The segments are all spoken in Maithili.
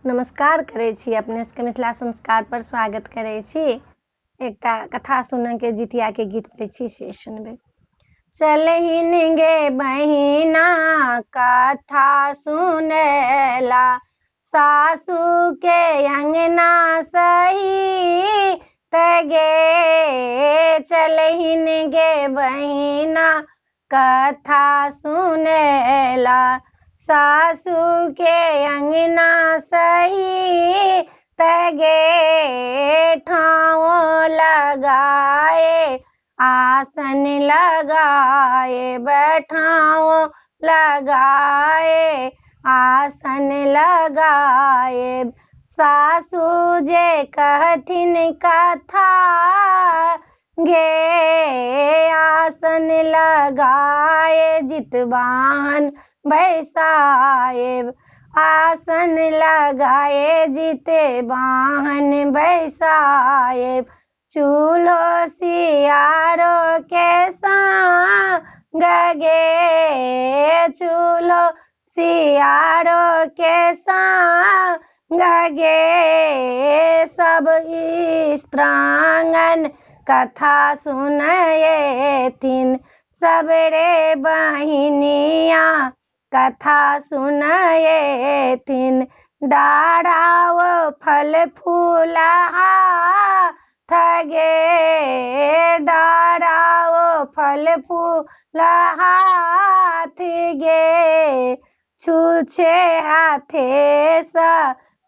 नमस्कार करै छी, अपने सबके मिथिला संस्कार पर स्वागत करै छी। एकटा कथा सुनऽ के जितिया के गीत दै छी से सुनबै। चलहिन गे बहिना कथा सुनेला, सासू के अंगना सही तगे। चलहिन गे बहिना कथा सुनेला, सासू के अंगना सही तगे। ठाव लगाए आसन लगाए, बैठाओ लगाए आसन लगाए। सासू जे कहथिन कथा गे, आसन लगाए जितवाहन बैसाए। आसन लगाए जितवाहन बैसाए। चूल्हो सियारो के संग गे, चूल्हो सियारो के संग गे। सब स्त्रांगन कथा सुनएथिन, सबरे बहिनिया कथा सुनएथिन। डाढ़ाओ फल फूल हाथ गे, डाढ़ाओ फल फूल हाथ गे। छूछे हाथे सा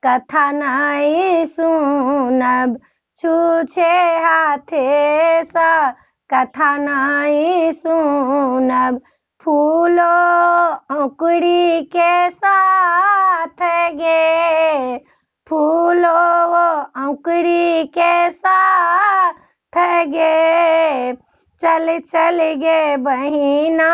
कथा नहीं सुनब, छूछे हाथे सा कथा नहीं सुनब। फूलो अंकुरी के साथ गे, फूलो अंकुरी के साथ गे। चल चल गे बहिना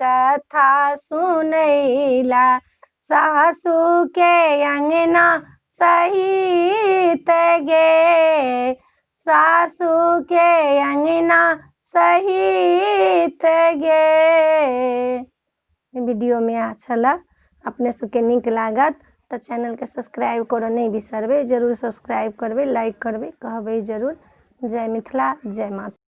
कथा सुनैला, सासू के अंगना सहित गे। सासू के अंगना सहित गे। वीडियो में अच्छा ला, अपने सबके नीक लागत तो चैनल के सब्सक्राइब करऽ नहीं बिसरबै। जरूर सब्सक्राइब करबै, लाइक करबै, कहबै जरूर। जय मिथिला, जय माता।